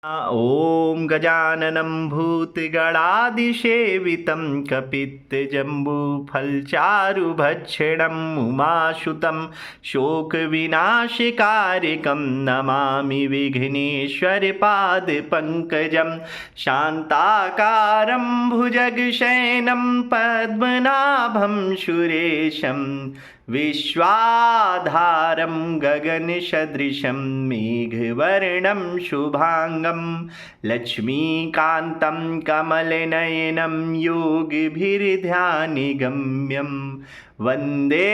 ॐ गजाननं भूतगणादिसेवितं कपित्तजम्बूफलचारुभक्षणम् उमासुतं शोकविनाशकारिकं नमामि विघ्नेश्वरपादपङ्कजं शान्ताकारं भुजगशयनं पद्मनाभं सुरेशं विश्वाधारं गगनसदृशं मेघवर्णं शुभांगं लक्ष्मीकान्तं कमलनयनं योगिभिर्ध्यानगम्यं वन्दे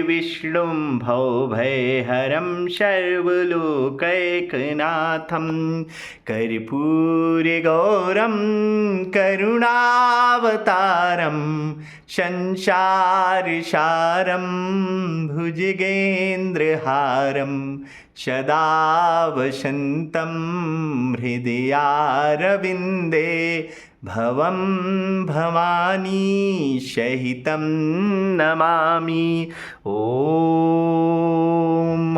विष्णुं भवभयहरं सर्वलोकैकनाथं कर्पूरगौरं करुणावतारं संसारसारं भुजगेन्द्रहारं सदा वसन्तं हृदयारविन्दे भवं भवानी सहितं नमामि। ॐ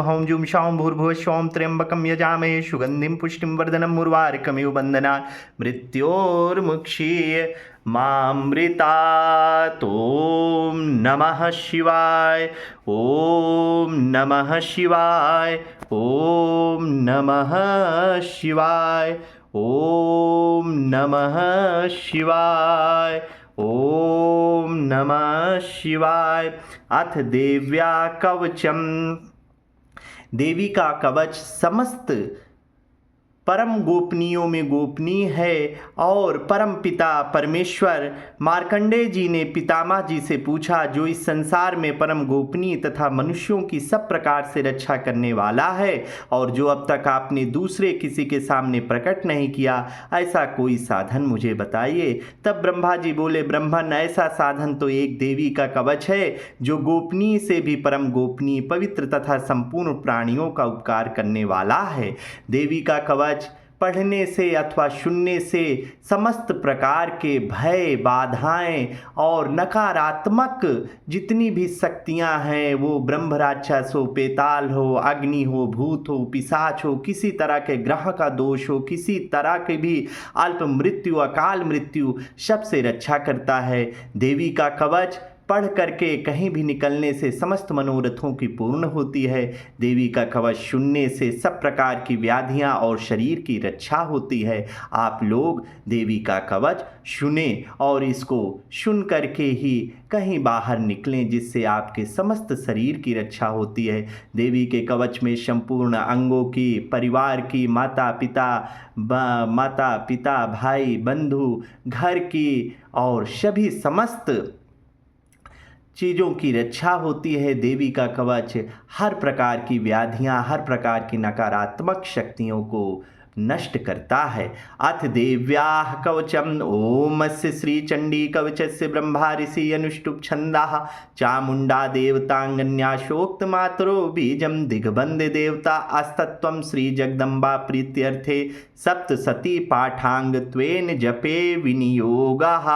हौं जुं शां भूर्भुवः स्वं त्र्यम्बकं यजामहे सुगन्धिं पुष्टिं वर्धनं उर्वारुकमिव बन्धनात् मृत्योर्मुक्षीय मामृतात्। ॐ नमः शिवाय। ॐ नमः शिवाय। ॐ नमः शिवाय। ॐ नमः शिवाय। ॐ नमः शिवाय। अथ देव्या कवचम। देवी का कवच समस्त परम गोपनीयों में गोपनीय है और परम पिता परमेश्वर मार्कंडेय जी ने पितामह जी से पूछा, जो इस संसार में परम गोपनीय तथा मनुष्यों की सब प्रकार से रक्षा करने वाला है और जो अब तक आपने दूसरे किसी के सामने प्रकट नहीं किया, ऐसा कोई साधन मुझे बताइए। तब ब्रह्मा जी बोले, ब्रह्मन, ऐसा साधन तो एक देवी का कवच है जो गोपनीय से भी परम गोपनीय, पवित्र तथा संपूर्ण प्राणियों का उपकार करने वाला है। देवी का कवच पढ़ने से अथवा सुनने से समस्त प्रकार के भय, बाधाएं और नकारात्मक जितनी भी शक्तियां हैं, वो ब्रह्म राक्षस हो, पेताल हो, अग्नि हो, भूत हो, पिशाच हो, किसी तरह के ग्रह का दोष हो, किसी तरह के भी अल्प मृत्यु, अकाल मृत्यु, सबसे रक्षा करता है। देवी का कवच पढ़ करके कहीं भी निकलने से समस्त मनोरथों की पूर्ण होती है। देवी का कवच सुनने से सब प्रकार की व्याधियां और शरीर की रक्षा होती है। आप लोग देवी का कवच सुने और इसको सुन करके ही कहीं बाहर निकलें, जिससे आपके समस्त शरीर की रक्षा होती है। देवी के कवच में संपूर्ण अंगों की, परिवार की, माता पिता भाई बंधु, घर की और सभी समस्त चीज़ों की रक्षा होती है। देवी का कवच हर प्रकार की व्याधियां, हर प्रकार की नकारात्मक शक्तियों को नष्ट करता है। अथ देव्याः कवचम। ओमस्य श्री चंडी कवचस्य ब्रह्मा ऋषि अनुष्टुप छंदाः चामुंडा देवतांगन्या शोक्त मातरो बीजम दिग्बंध देवता अस्तत्वं श्री जगदम्बा प्रीत्यर्थे सप्तसती पाठांगत्वेन जपे विनियोगः।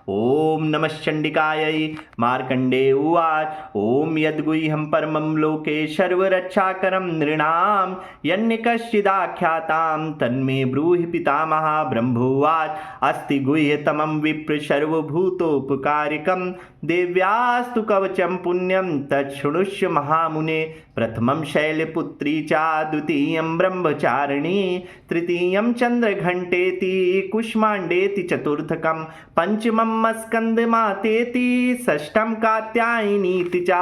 ओम नमः चंडिकायै। मार्कंडेय उवाच, ओम यद्गुह्यं परमं लोके सर्वरक्षाकरं नृणां यन्यकश्चिदाख्यातां तन्मे ब्रूहि पितामह। ब्रह्मोवाच, अस्ति गुह्यतमं विप्र सर्वभूतोपकारिकं देव्यास्तु कवचं पुण्यं तच्छृणुष्य महामुने। प्रथमं शैलपुत्री च द्वितीयं ब्रह्मचारिणी तृतीयं चंद्रघंटेति कुष्मांडेति चतुर्थकं पंचमं स्कंदमातेति षष्ठं कात्यायनीति च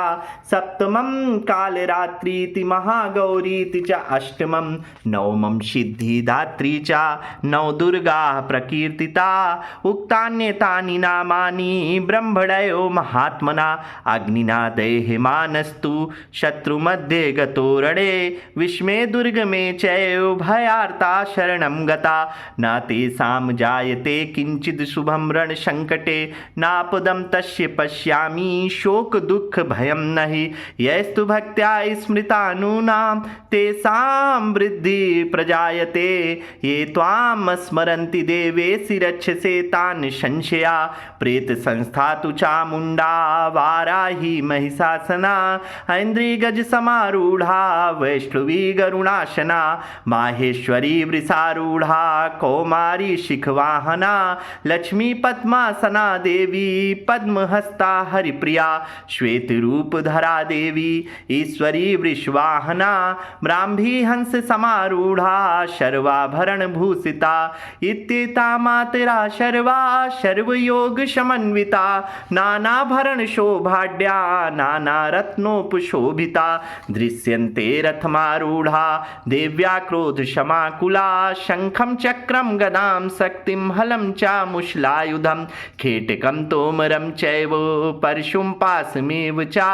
सप्तमं कालरात्रीति महागौरीति च अष्टमं नवमं सिद्धिदात्री च नवदुर्गा प्रकीर्तिता। उक्तान्येतानि नामानि ब्रह्मणयो महात्मना अग्निना दह्यमानस्तु शत्रुमध्ये गतो रणे विस्मे दुर्गमे चैव भयार्ता शरणं गता। न तेषां जायते किंचिद शुभं रणसंकटे नापदं तस्य पश्यामि शोक दुःख भयं नहि। यस्तु भक्त्या स्मृतानूनां तेषां वृद्धि प्रजायते। ये त्वां स्मरन्ति देवेशि रक्षसे तान् संशया। प्रेत संस्था तु चामुंडा वाराही महिषासना ऐन्द्री गज समा समारूढ़ा वैष्णवी गरुणाशना माहेश्वरी वृषारूढ़ा कौमारी शिखवाहना लक्ष्मी पद्मासना देवी पद्महस्ता हरिप्रिया श्वेत रूप धरा देवी ईश्वरी वृषवाहना ब्राह्मी हंस समारूढ़ा शर्वाभरण भूषिता इत्येता मातरा शर्वा शर्वयोग समन्विता नानाभरण शोभाढ्या नाना रत्नोपशोभिता दृश्यन्ते रथमारूढ़ा देव्या क्रोध क्षमाकुला शंखं चक्रं गदां शक्तिं हलं च मुशलायुधं खेटकं तोमरं चैव परशुं पाशमेव च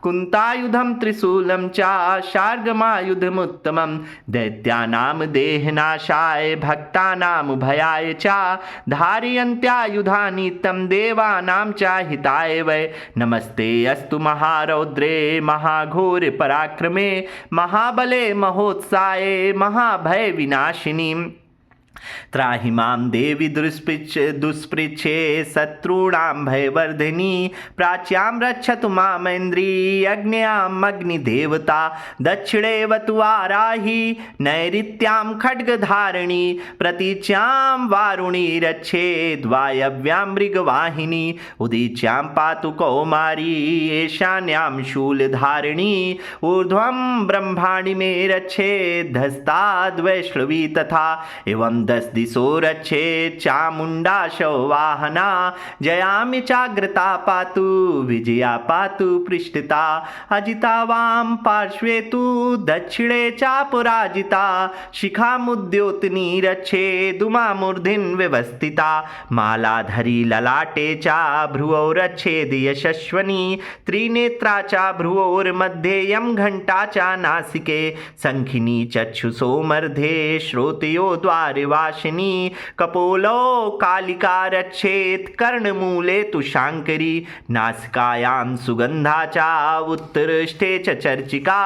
कुन्तायुधं त्रिशूलं च शार्गमायुधमुत्तमं दैत्यानां देहनाशाय भक्तानां भयाय च धारयन्त्यायुधानि तं देवानां च हिताय वै नमस्ते अस्तु महारौद्रे महाघोर पराक्रमे महाबले महोत्साये महाभय विनाशिनी त्राहि मां देवी दुष्पृच्छे शत्रूणां भयवर्धिनी प्राच्यां रक्षतु मामेन्द्री अग्न्याम् अग्निदेवता दक्षिणेवतु वाराही नैऋत्यां खड्गधारिणी प्रतीच्यां वारुणी रक्षेद् वायव्यां मृगवाहिनी उदीच्यां पातु कौमारी ईशान्यां शूलधारिणी ऊर्ध्वं ब्रह्माणि मे रक्षेद् वैष्णवी तथा एवं 10 दिशो रक्षेत् चामुण्डाशो वाहना जयामि चाग्रता पातु विजया पातु पृष्ठता अजिता वाम पार्श्वे तु दक्षिणे चापराजिता शिखामुद्योतनी रक्षेदुमामूर्धिन् व्यवस्थिता मालाधरी ललाटे चा भ्रुवौ रक्षेद् यशस्वनी त्रिनेत्रा चा भ्रुवोर्मध्ये यं घण्टा चा नासिके शङ्खिनी चक्षुषो मर्धे श्रोतयो द्वारिवासिनी कपोलो कालिका रक्षेत् कर्णमूले तु शाङ्करी नासिकायां सुगन्धा चा उत्तरष्टे च चर्चिका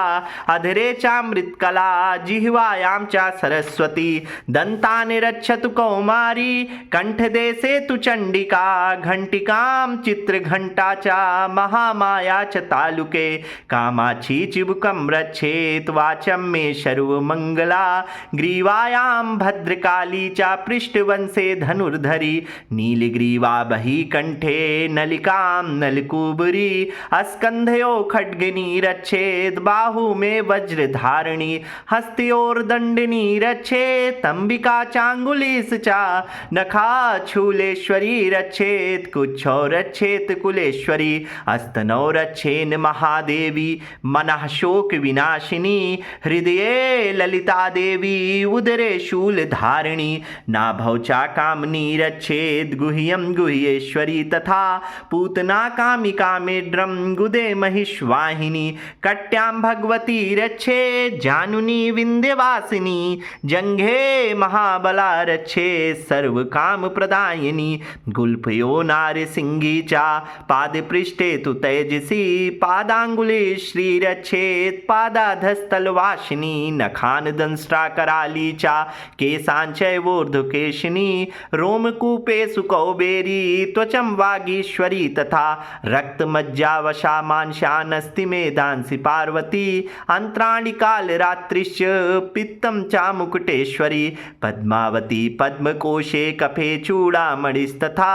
अधरे चामृतकला जिह्वायां च सरस्वती दन्तानि रक्षतु कौमारी कण्ठदेशे तु चण्डिका घण्टिकां चित्रघण्टा च महामाया च तालुके कामाक्षी चिबुकं रक्षेत् वाचं मे सर्वमङ्गला ग्रीवायां भद्रकाली च पृष्ठवंशे धनुर्धरी नीलग्रीवा बही कंठे नलिकां नलकूबरी अस्कन्धयो खड्गिनी रक्षेत् बाहु मे वज्रधारिणी हस्तयोर्दण्डिनी रक्षेत् अम्बिका चाङ्गुलीस् च नखा शूलेश्वरी रक्षेत् कुच्छौ रक्षेत् कुलेश्वरी अस्तनौ रक्षेन् महादेवी मनः शोक विनाशिनी हृदये ललिता देवी उदरे शूलधारिणी नाभौ चा कामनी रक्षेत् गुह्यं गुह्येश्वरी तथा पूतना कामिका मेढ्रं गुदे महिष्वाहिनी कट्यां भगवती रक्षेत् जानुनी विन्ध्यवासिनी जङ्घे महाबला रक्षेत् सर्वकामप्रदायिनी गुल्फयो नारसिंही च पादपृष्ठे तु तेजसी पादाङ्गुली श्रीरक्षेत् पादाधस्तलवासिनी नखान् दंष्ट्राकराली च केशाञ्चैवोर्ध्वकेशिनी रोमकूपेषु कौबेरी त्वचं वागीश्वरी तथा रक्तमज्जावशा मांसानस्ति मेधांसि पार्वती अन्त्राणि कालरात्रिश्च पित्तं च मुकुटेश्वरी पद्मावती पद्मकोशे कफे चूडामणिस्तथा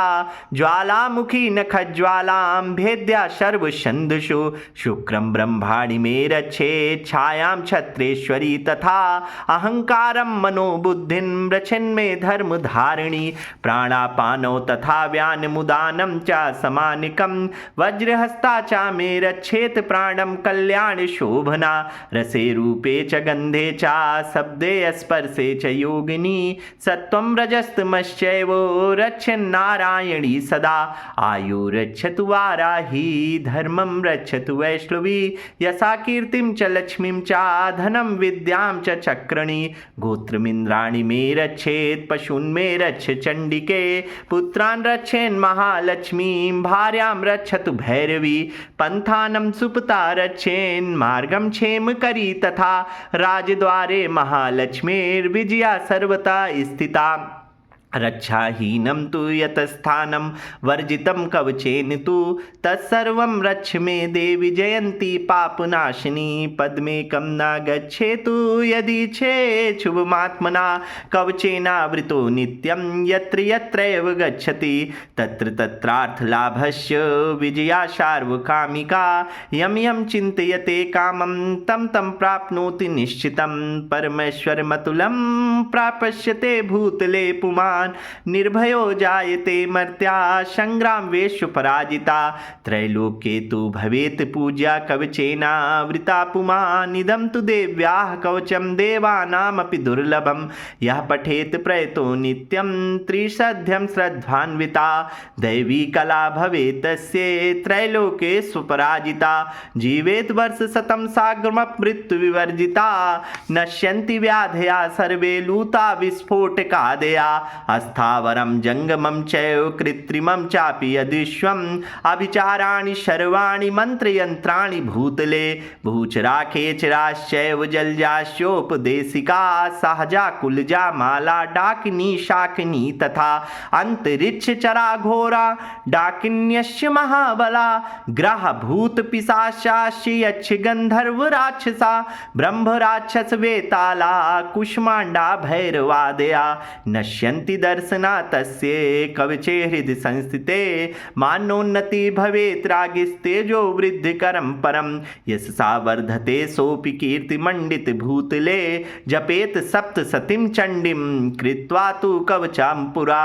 ज्वालामुखी नखज्वालां भेद्या सर्वसन्धुषु शुक्रं ब्रह्माणि मे रक्षेत् छायां छत्रेश्वरी तथा अहंकारं मनोबुद्धिं रचन्मे धर्मधारिणी प्राणापानौ तथा व्यानमुदानं च समानिकं वज्रहस्ता च मे रक्षेत् प्राणं कल्याणशोभना रसे रूपे च गन्धे च शब्दे स्पर्शे च योगिनी सत्त्वं रजस्तमश्चैव रक्षन्नारायणी सदा आयु रक्षतु वाराही धर्मं रक्षतु वैष्णवी यशा कीर्तिं च लक्ष्मीं च धनं विद्यां च चक्रणी गोत्रमिन्द्राणि मे रक्षेत् पशून् मे रक्ष चण्डिके पुत्रान् रक्षेन् महालक्ष्मीं भार्यां रक्षतु भैरवी पन्थानं सुपता रक्षेन् मार्गं क्षेमकरी तथा राजद्वारे महालक्ष्मीर्विजया सर्वथा स्थिता रक्षाहीनं तु यतस्थानं वर्जितं कवचेन तु तत्सर्वं रक्ष मे देवि जयन्ती पापनाशिनी पद्मेकं न गच्छेतु यदि चेत् शुभमात्मना कवचेनावृतो नित्यं यत्र यत्रैव गच्छति तत्र तत्रार्थलाभस्य विजया सार्वकामिका यं यं चिन्तयते कामं तं तं प्राप्नोति निश्चितं परमेश्वरमतुलं प्राप्स्यते भूतले पुमान् निर्भयो जायते मर्त्या संग्रामेषु पराजिता त्रैलोक्ये तु भवेत् पूज्या कवचेनावृता पुमान् इदं तु देव्याः कवचं देवानामपि दुर्लभं यः पठेत् प्रयतो नित्यं त्रिसध्यं श्रद्धान्विता दैवी कला भवेत् तस्य त्रैलोक्ये स्वपराजिता जीवेत् वर्षशतं साग्रममृत्युविवर्जिता नश्यन्ति व्याधया सर्वे लूता विस्फोटकादया अस्थावरं जङ्गमं चैव कृत्रिमं चापि यदिश्वम् अभिचाराणि सर्वाणि मन्त्रयन्त्राणि भूतले भूचराखेचराश्चैव जलजास्योपदेशिका सहजा कुलजा माला डाकिनी शाकिनी तथा अन्तरिक्षचरा घोरा डाकिन्यस्य महाबला ग्रह भूत पिशाचाश्च यक्ष गन्धर्व राक्षसा ब्रह्मराक्षस वेताला कुष्माण्डा भैरवादया नश्यन्ति दर्शना तस्य कवचे हृदि संस्थिते मानोन्नति भवेत् रागिस्तेजो वृद्धिकरं परं यशसा वर्धते सोऽपि कीर्तिमण्डित भूतले जपेत सप्तशतीं चण्डीं कृत्वा तु कवचं पुरा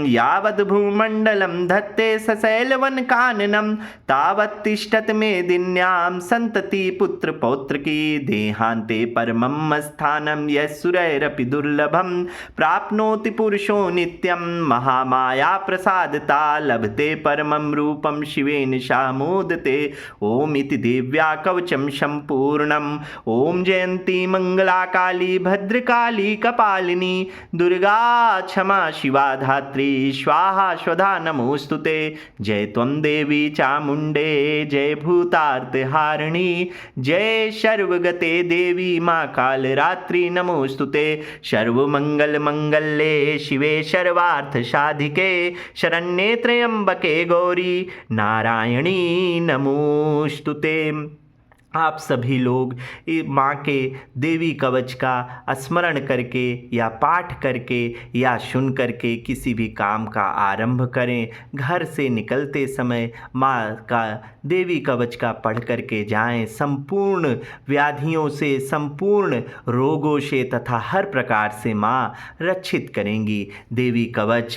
यावद् भूमण्डलं धत्ते सशैलवनकाननं तावत् तिष्ठत मेदिन्यां सन्तति पुत्रपौत्रकी देहान्ते परमं स्थानं यस्सुरैरपि दुर्लभं प्राप्नोति पुरुषो नित्यं महामाया प्रसादता लभते परमं रूपं शिवेन सामोदते ओम इति देव्या कवचं सम्पूर्णम् ओम जयन्ती मंगला काली भद्रकाली कपालिनी दुर्गा क्षमा शिवा धात्री स्वाहा स्वधा नमोस्तुते जय त्वं देवी चामुण्डे जय भूतार्तिहारिणी जय सर्वगते देवी माँ कालरात्रि नमोस्तुते सर्वमंगलमंगल्ये शिवे सर्वार्थसाधिके शरण्ये त्र्यंबके गौरी नारायणी नमोस्तुते। आप सभी लोग माँ के देवी कवच का स्मरण करके या पाठ करके या सुन करके किसी भी काम का आरंभ करें। घर से निकलते समय माँ का देवी कवच का पढ़ करके जाएं। संपूर्ण व्याधियों से, संपूर्ण रोगों से तथा हर प्रकार से माँ रक्षित करेंगी। देवी कवच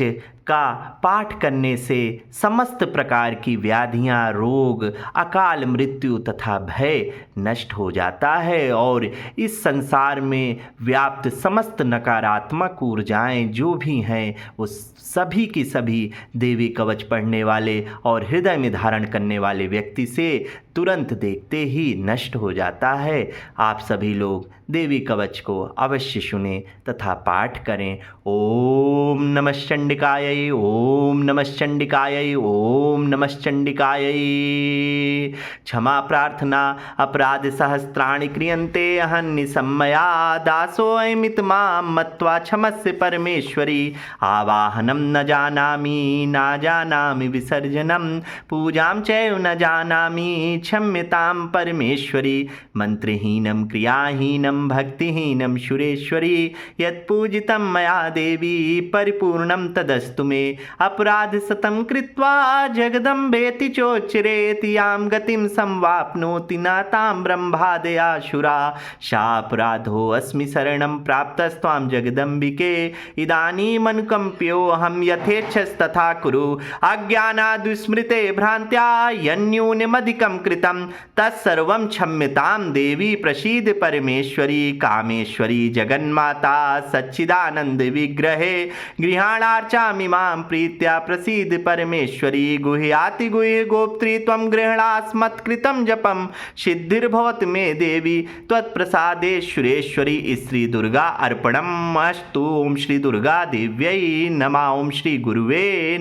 का पाठ करने से समस्त प्रकार की व्याधियाँ, रोग, अकाल मृत्यु तथा भय नष्ट हो जाता है और इस संसार में व्याप्त समस्त नकारात्मक ऊर्जाएं जो भी हैं वो सभी की सभी देवी कवच पढ़ने वाले और हृदय में धारण करने वाले व्यक्ति से तुरंत देखते ही नष्ट हो जाता है। आप सभी लोग देवी कवच को अवश्य सुने तथा पाठ करें। ओम नमः चंडिकायै, ओम नमः चंडिकायै, ओम नमः चंडिकायै। क्षमा प्रार्थना अपराध सहस्राणि क्रियन्ते अहन्निसम्मया दासोऽयमित मां मत्वा क्षमस्य परमेश्वरी। आवाहनं न जानामि विसर्जनं पूजां चैव न जानामि क्षम्यतां परमेश्वरी। मंत्रहीनं क्रियाहीनं भक्तिहीनं सुरेश्वरी यत्पूजितं मया देवी परिपूर्णं तदस्तु मे। अपराधशतं कृत्वा जगदम्बेति चोच्चरेति यां गतिं संवाप्नोति न तां ब्रह्मादयासुरा। शापराधोऽस्मि शरणं प्राप्तस्त्वां जगदम्बिके। इदानीमनुकम्प्योऽहं यथेच्छस्तथा कुरु। अज्ञानाद्विस्मृते भ्रान्त्या यन्यूनमधिकं कृतं तत्सर्वं क्षम्यतां देवी प्रसीद परमेश्वरी। कामेश्वरी जगन्माता सच्चिदानंद विग्रहे गृहाणार्चामि मां प्रीत्या प्रसीद परमेश्वरी। गुह्याति गुह्य गोप्त्री त्वं गृह्णास्मत्कृतं जपं सिद्धिर्भवत मे देवी त्वत्प्रसादे सुरेश्वरी। श्री दुर्गा अर्पणम् अस्तु। ओम श्री दुर्गा देव्यै नमः। ओम श्री गुरुवे